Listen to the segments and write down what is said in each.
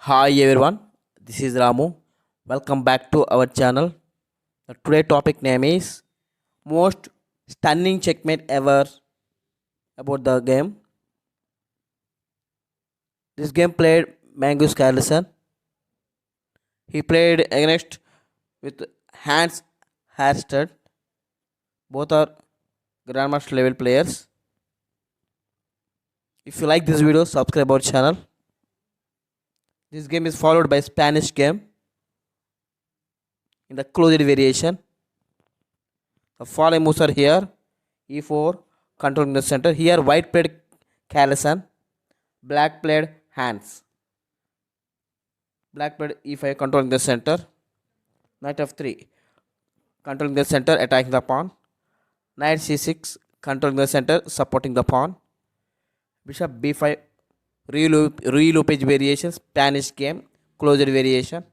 Hi everyone, this is Ramu. Welcome back to our channel. The today topic name is Most Stunning Checkmate Ever about the game. This game played Magnus Carlsen. He played against with Hans harestad. Both are grandmaster level players. If you like this video, subscribe our channel. This game is followed by Spanish game in the closed variation. The following moves are here: e4, controlling the center. Here, white played Carlsen, black played Hans. Black played e5, controlling the center. Knight f3, controlling the center, attacking the pawn. Knight c6, controlling the center, supporting the pawn. Bishop b5, reloopage variation, Spanish game, closed variation.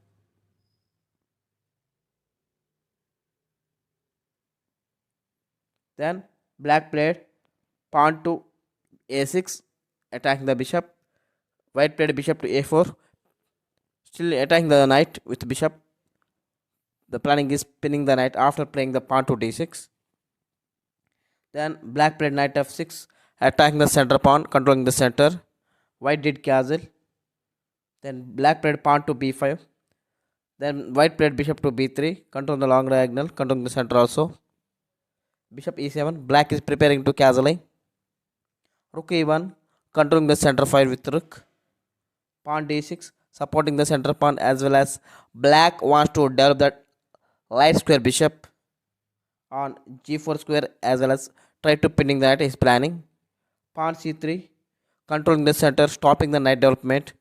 Then black played pawn to a6, attacking the bishop. White played bishop to a4, still attacking the knight with bishop. The planning is pinning the knight after playing the pawn to d6. Then black played knight f6, attacking the center pawn, controlling the center. White did castle. Then black played pawn to b5. Then white played bishop to b3, controlling the long diagonal, controlling the center also. Bishop e7, black is preparing to castling. Rook e1, controlling the center file with rook. Pawn d6, supporting the center pawn, as well as black wants to develop that light square bishop on g4 square, as well as try to pinning that is planning. Pawn c3, controlling the center, stopping the knight development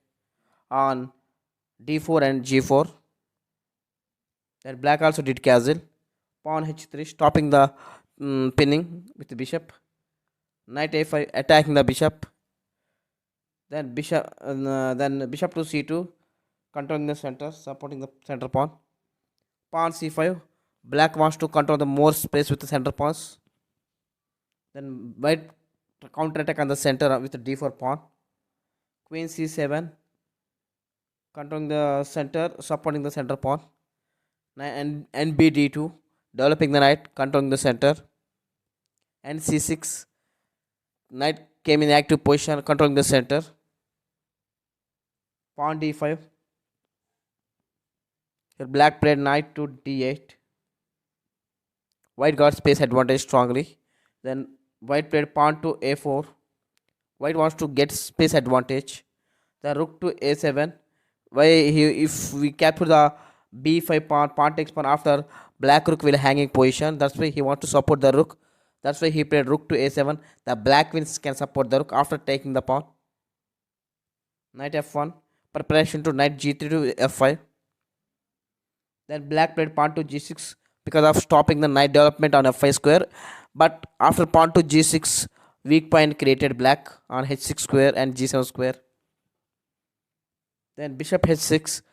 on d4 and g4. Then black also did castle. Pawn h3, stopping the pinning with the bishop. Knight a5, attacking the bishop. Then bishop to c2, controlling the center, supporting the center pawn. Pawn c5, black wants to control the more space with the center pawns. Then white counter attack on the center with the d4 pawn. Queen c7, controlling the center, supporting the center pawn. And bd2, developing the knight, controlling the center. And c6, knight came in active position, controlling the center. Pawn d5, here black played knight to d8. White got space advantage strongly. Then white played pawn to a4. White wants to get space advantage. The rook to a7. If we capture the b5 pawn takes pawn, after black rook will hanging position. That's why he wants to support the rook. That's why he played rook to a7. The black queens can support the rook after taking the pawn. Knight f1, preparation to knight g3 to f5. Then black played pawn to g6 because of stopping the knight development on f5 square. But after pawn to g6, weak point created black on h6 square and g7 square. Then bishop h6,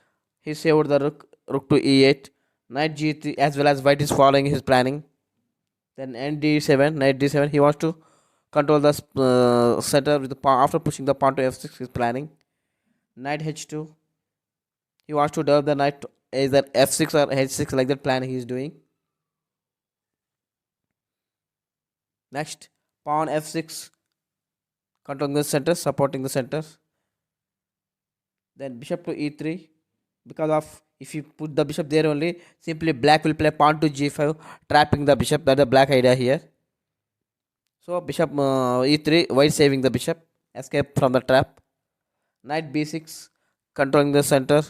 he saved the rook to e8. Knight g3, as well as white is following his planning. Then d7, knight d7, he wants to control the center with the pawn after pushing the pawn to f6. He's planning. Knight h2, he wants to develop the knight to either f6 or h6, like that plan he is doing. Next, pawn f6, controlling the center, supporting the center. Then bishop to e3, because of if you put the bishop there only, simply black will play pawn to g5, trapping the bishop. That's the black idea here. So bishop e3, white saving the bishop, escape from the trap. Knight b6, controlling the center,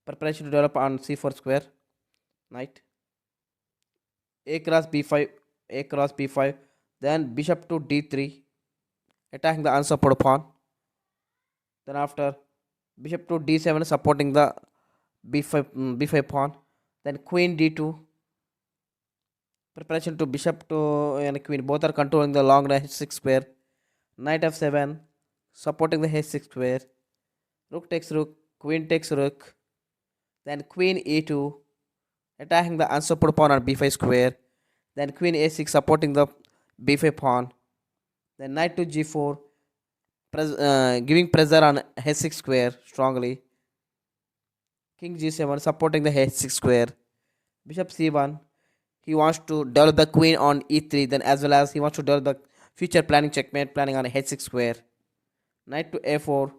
preparation to develop on c4 square. Knight a cross b5, a cross b5. Then bishop to d3, attacking the unsupported pawn. Then after bishop to d7, supporting the b5 pawn. Then queen d2, preparation to bishop to and queen, both are controlling the long h6 square. Knight f7, supporting the h6 square. Rook takes rook, queen takes rook. Then queen e2, attacking the unsupported pawn on b5 square. Then queen a6, supporting the b5 pawn. Then knight to g4, giving pressure on h6 square strongly. King g7 supporting the h6 square. Bishop c1. He wants to develop the queen on e3, then as well as he wants to develop the future planning checkmate planning on h6 square. Knight to a4.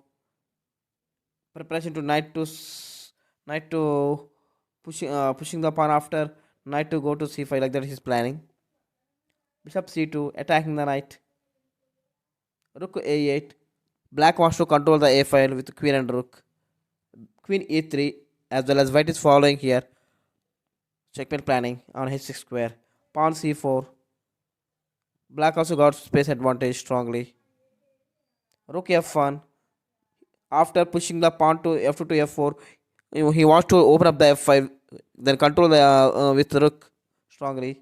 Preparation to knight to pushing the pawn after knight to go to c5, like that he's planning. Bishop c2 attacking the knight. Rook a8. Black wants to control the a file with queen and rook. Queen e3, as well as white is following here. Checkmate planning on h6 square. Pawn c4. Black also got space advantage strongly. Rook f1. After pushing the pawn to f2 to f4, he wants to open up the f5, then control the with rook strongly.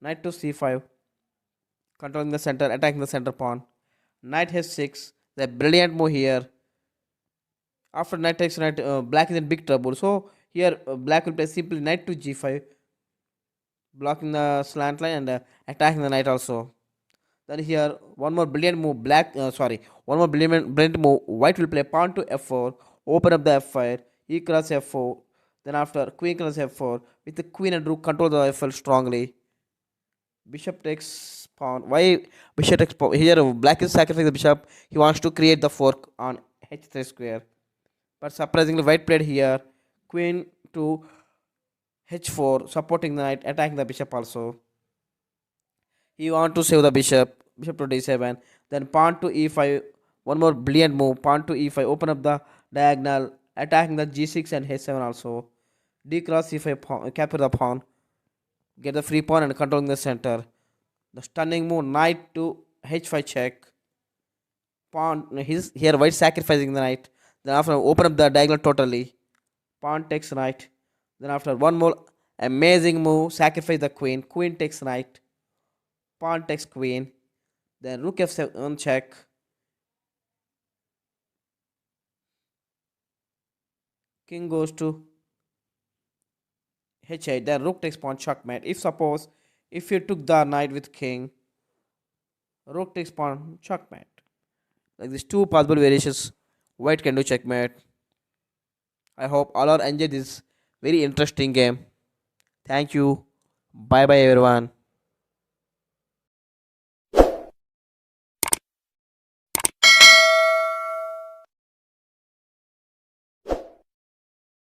Knight to c5, controlling the center, attacking the center pawn. Knight h6, the brilliant move here. After knight takes knight, black is in big trouble. So here black will play simply knight to g5, blocking the slant line and attacking the knight also. Then here one more brilliant move. One more brilliant move. White will play pawn to f4, open up the f5, e cross f4. Then after queen cross f4, with the queen and rook control the f4 strongly. Bishop takes pawn. Why bishop takes pawn? Here black is sacrificing the bishop. He wants to create the fork on h3 square. But surprisingly, white played here queen to h4, supporting the knight, attacking the bishop also. He want to save the bishop. Bishop to d7. Then pawn to e5. One more brilliant move. Pawn to e5. Open up the diagonal, attacking the g6 and h7 also. D cross c5. Capture the pawn. Get the free pawn and controlling the center. The stunning move. Knight to h5 check. Pawn. Here white sacrificing the knight. Then after open up the diagonal totally. Pawn takes knight. Then after one more amazing move, sacrifice the queen. Queen takes knight. Pawn takes queen. Then rook f7 check. King goes to h8. Then rook takes pawn checkmate. If you took the knight with king, rook takes pawn checkmate. Like these two possible variations, white can do checkmate. I hope all are enjoyed this very interesting game. Thank you. Bye bye everyone.